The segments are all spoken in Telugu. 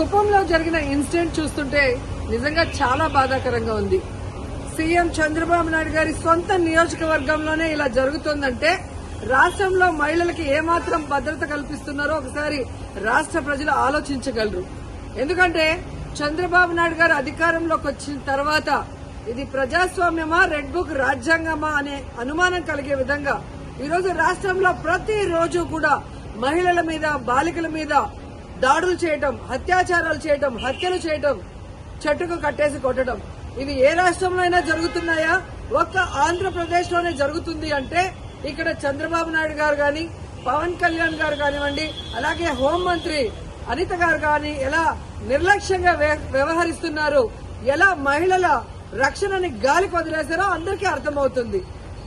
కుప్పంలో జరిగిన ఇన్సిడెంట్ చూస్తుంటే నిజంగా చాలా బాధాకరంగా ఉంది. సీఎం చంద్రబాబు నాయుడు గారి సొంత నియోజకవర్గంలోనే ఇలా జరుగుతోందంటే రాష్ట్రంలో మహిళలకి ఏమాత్రం భద్రత కల్పిస్తున్నారో ఒకసారి రాష్ట్ర ప్రజలు ఆలోచించగలరు. ఎందుకంటే చంద్రబాబు నాయుడు గారు అధికారంలోకి వచ్చిన తర్వాత ఇది ప్రజాస్వామ్యమా, రెడ్ బుక్ రాజ్యాంగమా అనే అనుమానం కలిగే విధంగా ఈరోజు రాష్ట్రంలో ప్రతిరోజు కూడా మహిళల మీద, బాలికల మీద దాడులు చేయటం, అత్యాచారాలు చేయటం, హత్యలు చేయటం, చెట్టుకు కట్టేసి కొట్టడం, ఇవి ఏ రాష్ట్రంలో అయినా జరుగుతున్నాయా? ఒక్క ఆంధ్రప్రదేశ్ లోనే జరుగుతుంది అంటే ఇక్కడ చంద్రబాబు నాయుడు గారు గాని, పవన్ కళ్యాణ్ గారు కానివ్వండి, అలాగే హోంమంత్రి అనిత గారు గాని ఎలా నిర్లక్ష్యంగా వ్యవహరిస్తున్నారు, ఎలా మహిళల రక్షణని గాలికి వదిలేశారో అందరికీ అర్థమవుతుంది.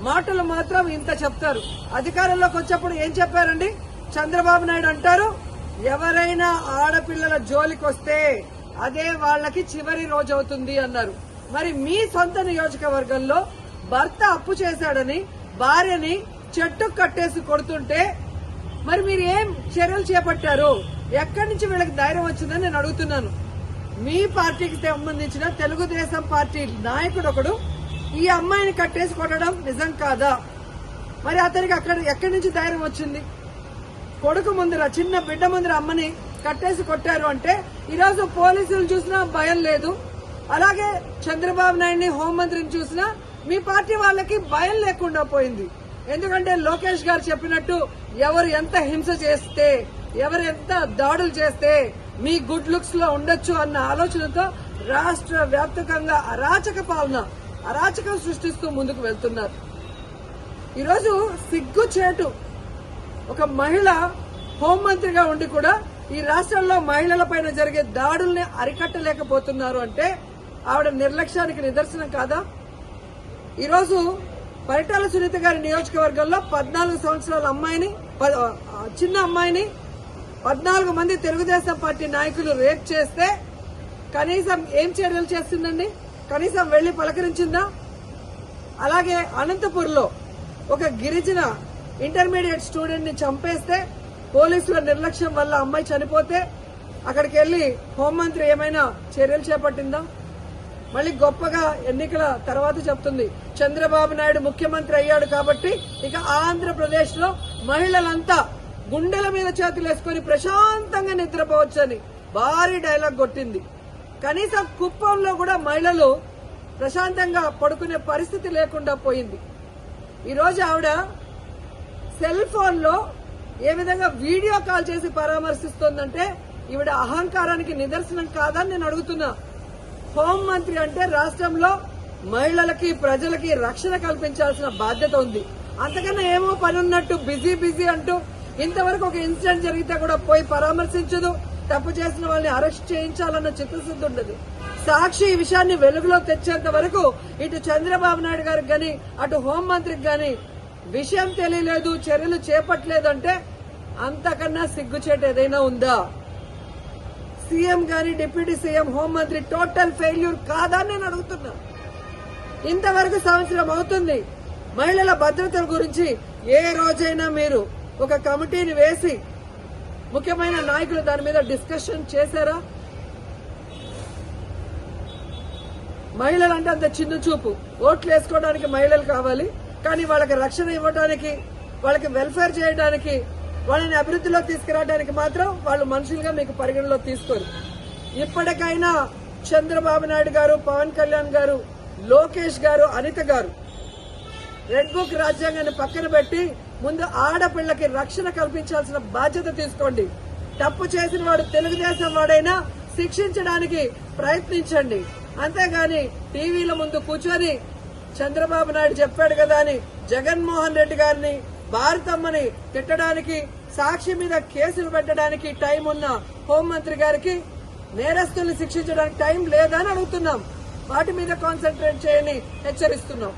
మాటలు మాత్రం ఇంత చెప్తారు. అధికారంలోకి వచ్చేప్పుడు ఏం చెప్పారండి? చంద్రబాబు నాయుడు అంటారు, ఎవరైనా ఆడపిల్లల జోలికి వస్తే అదే వాళ్ళకి చివరి రోజు అవుతుంది అన్నారు. మరి మీ సొంత నియోజకవర్గంలో భర్త అప్పు చేశాడని భార్యని చెట్టుకు కట్టేసి కొడుతుంటే మరి మీరు ఏం చర్యలు చేపట్టారు? ఎక్కడి నుంచి వీళ్ళకి ధైర్యం వచ్చిందని నేను అడుగుతున్నాను. మీ పార్టీకి సంబంధించిన తెలుగుదేశం పార్టీ నాయకుడు ఒకడు ఈ అమ్మాయిని కట్టేసి కొట్టడం నిజం కాదా? మరి అతనికి ఎక్కడి నుంచి ధైర్యం వచ్చింది? కొడుకు ముందర, చిన్న బిడ్డ ముందర అమ్మని కట్టేసి కొట్టారు అంటే ఈరోజు పోలీసులు చూసినా భయం లేదు. అలాగే చంద్రబాబు నాయుడిని, హోంమంత్రిని చూసినా మీ పార్టీ వాళ్ళకి భయం లేకుండా పోయింది. ఎందుకంటే లోకేష్ గారు చెప్పినట్టు ఎవరు ఎంత హింస చేస్తే, ఎవరు ఎంత దాడులు చేస్తే మీ గుడ్ లుక్స్ లో ఉండొచ్చు అన్న ఆలోచనతో రాష్ట్ర వ్యాప్తంగా అరాచక పాలన, అరాచకం సృష్టిస్తూ ముందుకు వెళ్తున్నారు. ఈరోజు సిగ్గుచేటు ఒక మహిళ హోంమంత్రిగా ఉండి కూడా ఈ రాష్ట్రంలో మహిళల పైన జరిగే దాడుల్ని అరికట్టలేకపోతున్నారు అంటే ఆవిడ నిర్లక్ష్యానికి నిదర్శనం కాదా? ఈరోజు పరిటాల సునీత గారి నియోజకవర్గంలో 14 సంవత్సరాల అమ్మాయిని, చిన్న అమ్మాయిని 14 మంది తెలుగుదేశం పార్టీ నాయకులు రేప్ చేస్తే కనీసం ఏం చర్యలు చేస్తుందండి? కనీసం వెళ్లి పలకరించిందా? అలాగే అనంతపూర్లో ఒక గిరిజన ఇంటర్మీడియట్ స్టూడెంట్ ని చంపేస్తే పోలీసుల నిర్లక్ష్యం వల్ల అమ్మాయి చనిపోతే అక్కడికి వెళ్లి హోంమంత్రి ఏమైనా చర్యలు చేపట్టిందా? మళ్ళీ గొప్పగా ఎన్నికల తర్వాత చెప్తుంది చంద్రబాబు నాయుడు ముఖ్యమంత్రి అయ్యాడు కాబట్టి ఇక ఆంధ్రప్రదేశ్ లో మహిళలంతా గుండెల మీద చేతులేసుకుని ప్రశాంతంగా నిద్రపోవచ్చని భారీ డైలాగ్ కొట్టింది. కనీసం కుప్పంలో కూడా మహిళలు ప్రశాంతంగా పడుకునే పరిస్థితి లేకుండా పోయింది. ఈరోజు ఆవిడ సెల్ ఫోన్ లో ఏ విధంగా వీడియో కాల్ చేసి పరామర్శిస్తోందంటే ఈవిడ అహంకారానికి నిదర్శనం కాదని నేను అడుగుతున్నా. హోంమంత్రి అంటే రాష్ట్రంలో మహిళలకి, ప్రజలకి రక్షణ కల్పించాల్సిన బాధ్యత ఉంది. అంతకన్నా ఏమో పనున్నట్టు బిజీ అంటూ ఇంతవరకు ఒక ఇన్సిడెంట్ జరిగితే కూడా పోయి పరామర్శించదు. తప్పు చేసిన వాళ్ళని అరెస్ట్ చేయించాలన్న చిత్తశుద్ధి ఉండదు. సాక్షి ఈ విషయాన్ని వెలుగులో తెచ్చేంత వరకు ఇటు చంద్రబాబు నాయుడు గారికి గాని, అటు హోంమంత్రికి గాని విషయం తెలియలేదు, చర్యలు చేపట్టలేదు అంటే అంతకన్నా సిగ్గుచేటు ఏదైనా ఉందా? సీఎం గాని, డిప్యూటీ సీఎం, హోంమంత్రి టోటల్ ఫెయిల్యూర్ కాదా నేను అడుగుతున్నా. ఇంతవరకు సంవత్సరం అవుతుంది. మహిళల భద్రత గురించి ఏ రోజైనా మీరు ఒక కమిటీని వేసి ముఖ్యమైన నాయకులు దాని మీద డిస్కషన్ చేశారా? మహిళలంటే అంత చిన్న చూపు. ఓట్లు వేసుకోవడానికి మహిళలు కావాలి, కానీ వాళ్ళకి రక్షణ ఇవ్వడానికి, వాళ్ళకి వెల్ఫేర్ చేయడానికి, వాళ్ళని అభివృద్ధిలో తీసుకురావడానికి మాత్రం వాళ్ళు మనుషులుగా మీకు పరిగణలో తీసుకోరు. ఇప్పటికైనా చంద్రబాబు నాయుడు గారు, పవన్ కళ్యాణ్ గారు, లోకేష్ గారు, అనిత గారు రెడ్ బుక్ రాజ్యాంగాన్ని పక్కన పెట్టి ముందు ఆడపిల్లకి రక్షణ కల్పించాల్సిన బాధ్యత తీసుకోండి. తప్పు చేసిన వాడు తెలుగుదేశం వాడైనా శిక్షించడానికి ప్రయత్నించండి. అంతేగాని టీవీల ముందు కూర్చొని చంద్రబాబు నాయుడు చెప్పాడు కదా అని జగన్మోహన్ రెడ్డి గారిని, భారతమ్మని తిట్టడానికి, సాక్షి మీద కేసులు పెట్టడానికి టైం ఉన్న హోంమంత్రి గారికి నేరస్తుల్ని శిక్షించడానికి టైం లేదని అడుగుతున్నాం. వాటి మీద కాన్సన్ట్రేట్ చేయని హెచ్చరిస్తున్నాం.